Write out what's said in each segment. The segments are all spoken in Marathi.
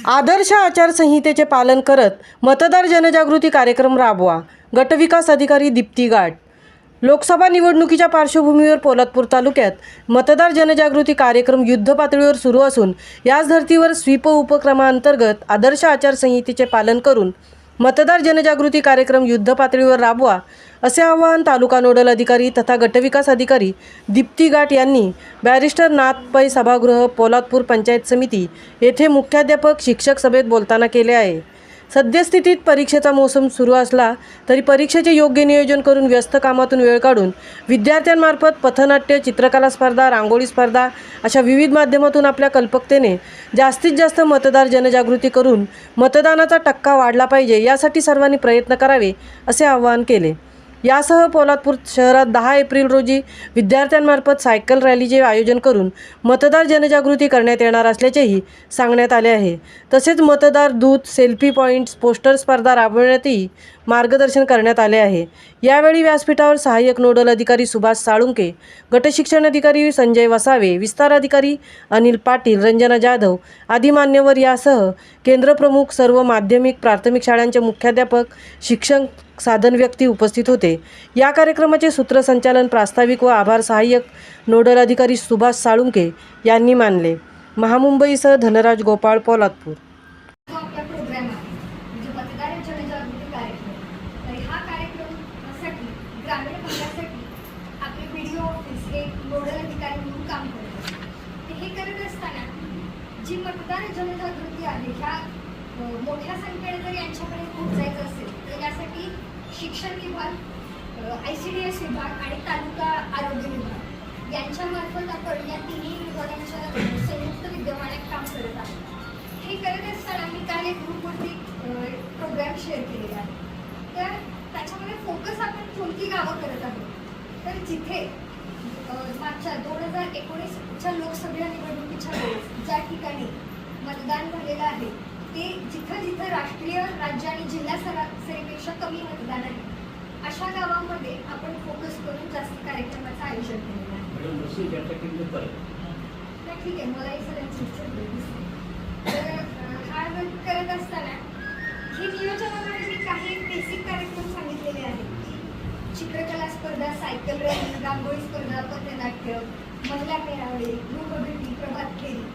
आदर्श आचारसंहितेचे पालन करत मतदार जनजागृती कार्यक्रम राबवा. गटविकास अधिकारी दीप्ती गाठ. लोकसभा निवडणुकीच्या पार्श्वभूमीवर पोलादपूर तालुक्यात मतदार जनजागृती कार्यक्रम युद्धपातळीवर सुरू असून याच धर्तीवर स्वीप उपक्रमांतर्गत आदर्श आचारसंहितेचे पालन करून मतदार जनजागृती कार्यक्रम युद्धपातळीवर राबवा असे आवाहन तालुका नोडल अधिकारी तथा गटविकास अधिकारी दीप्ती गाठ यांनी बॅरिस्टर नाथ पै सभागृह पोलादपूर पंचायत समिती येथे मुख्याध्यापक शिक्षक सभेत बोलताना केले आहे. सद्यस्थितीत परीक्षेचा मोसम सुरू असला तरी परीक्षेचे योग्य नियोजन करून व्यस्त कामातून वेळ काढून विद्यार्थ्यांमार्फत पथनाट्य, चित्रकला स्पर्धा, रांगोळी स्पर्धा अशा विविध माध्यमातून आपल्या कल्पकतेने जास्तीत जास्त मतदार जनजागृती करून मतदानाचा टक्का वाढला पाहिजे यासाठी सर्वांनी प्रयत्न करावे असे आवाहन केले. यासह पोलादपूर शहरात 10 एप्रिल रोजी विद्यार्थ्यांमार्फत सायकल रॅलीचे आयोजन करून मतदार जनजागृती करण्यात येणार असल्याचेही सांगण्यात आले आहे. तसेच मतदार दूत, सेल्फी पॉईंट्स, पोस्टर स्पर्धा राबविण्यातही मार्गदर्शन करण्यात आले आहे. यावेळी व्यासपीठावर सहाय्यक नोडल अधिकारी सुभाष साळुंके, गटशिक्षण अधिकारी संजय वसावे, विस्तार अधिकारी अनिल पाटील, रंजना जाधव आदी मान्यवर यासह केंद्रप्रमुख, सर्व माध्यमिक प्राथमिक शाळांचे मुख्याध्यापक, शिक्षक, साधन व्यक्ती उपस्थित होते. या कार्यक्रमाचे सूत्रसंचालन, प्रास्ताविक व आभार सहाय्यक नोडल अधिकारी सुभाष साळुंके यांनी मानले. महामुंबईसह धनराज गोपाळ, पोलादपूर. जी मतदार जनजागृती आहे ह्या मोठ्या संख्येने जर यांच्याकडे पोहोचायचं असेल तर यासाठी शिक्षण विभाग, ICDS विभाग आणि तालुका आरोग्य विभाग यांच्यामार्फत आपण या तिन्ही विभागांच्या संयुक्त विद्यमाने काम करत आहोत. हे करत असताना मी काल एक ग्रुपवरती प्रोग्राम शेअर केलेला आहे. तर त्याच्यामध्ये फोकस आपण कोणती गावं करत आहोत तर जिथे मागच्या 2019च्या लोकसभा निवडणुकीच्या वेळेस ज्या ठिकाणी मतदान झालेलं आहे ते जिथं जिथं राष्ट्रीय, राज्य आणि जिल्हा सरासरीपेक्षा कमी मतदान आहे अशा गावांमध्ये आपण फोकस करून जास्त कार्यक्रमाचं आयोजन केलेलं आहे. ठीक आहे, मला हे सगळ्यांची दिसते. तर हा करत असताना हे नियोजनामध्ये मी काही बेसिक कार्यक्रम सांगितलेले आहेत. चित्रकला स्पर्धा, सायकल रॅली, रांगोळी स्पर्धा, पथनाट्य, महिला मेळावे, गृहभेटी, प्रभात फेरी.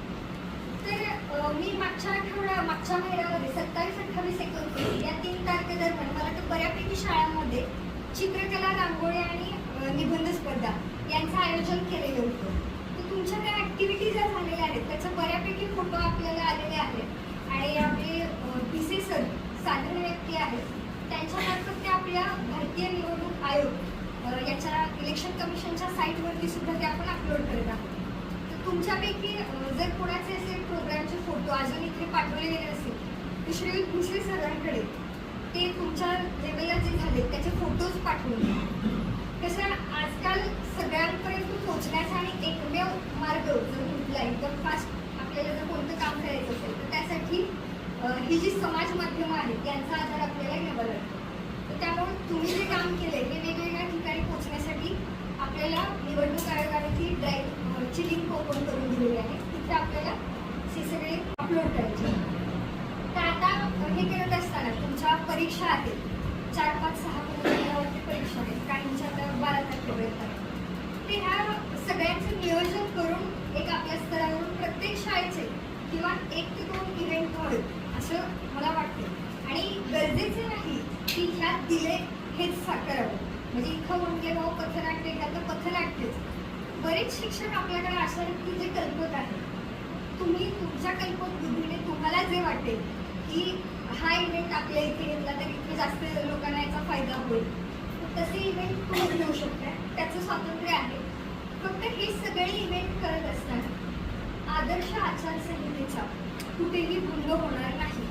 तर मी मागच्या महिन्यामध्ये 27-28 एप्रिल या 3 तारखेदरम्यान मला तर बऱ्यापैकी शाळांमध्ये चित्रकला, रांगोळी आणि निबंध स्पर्धा यांचं आयोजन केलेलं होतं. तर तुमच्या त्या ॲक्टिव्हिटीज ज्या झालेल्या आहेत त्याचे बऱ्यापैकी फोटो आपल्याला आलेले आहेत आणि आपले PC सर साधन व्यक्ती आहेत त्यांच्यामार्फत ते आपल्या भारतीय निवडणूक आयोग याच्या इलेक्शन कमिशनच्या साईटवरती सुद्धा ते आपण अपलोड करत आहोत. तर तुमच्यापैकी जर कोणाचे असे प्रोग्रामचे फोटो अजून इथे पाठवलेले असेल तर श्रीयुत भुसे सरांकडे ते तुमच्या लेवलला जे झाले त्याचे फोटोज पाठवून द्या. कसं आजकाल सगळ्यांपर्यंत पोहोचण्याचा आणि एकमेव मार्ग जर कुठला एकदम फास्ट आपल्याला जर कोणतं काम करायचं असेल तर त्यासाठी ही जी समाज माध्यमं आहेत यांचा आधार आपल्याला घ्यावा लागतो. तर त्यामुळे तुम्ही जे काम केलं हे वेगवेगळ्या ठिकाणी पोहोचण्यासाठी आपल्याला निवडणूक आयोगाने ती ड्राईव्हची लिंक ओपन करून दिलेली आहे. तिथे आपल्याला हे सगळे अपलोड करायचे. तर आता हे करत असताना तुमच्या परीक्षा आहेत 4-5-6 महिन्यावरती परीक्षा आहेत, काहींच्या आता 12 तारखेपर्यंत आहेत. ते ह्या सगळ्यांचं नियोजन करून एक आपल्या स्तरावरून प्रत्येक शाळेचे किंवा 1 ते 2 इव्हेंट व्हावेत असं मला वाटतं. आणि गरजेचे नाही की ह्यात दिले हेच करावं. म्हणजे इथं म्हटले भाऊ पथनाट्य घ्या तर पथनाट्यच. बरेच शिक्षक आपल्याकडे असे आहेत की जे कल्पक आहेत. तुम्ही तुमच्या कल्पक बुद्धीने तुम्हाला जे वाटेल की हा इव्हेंट आपल्या इथे घेतला तर इथे जास्त लोकांना याचा फायदा होईल तसे इव्हेंट तुम्ही घेऊ शकता. त्याचं स्वातंत्र्य आहे. फक्त हे सगळे इव्हेंट करत असताना आदर्श आचारसंहितेचा कुठेही भंग होणार नाही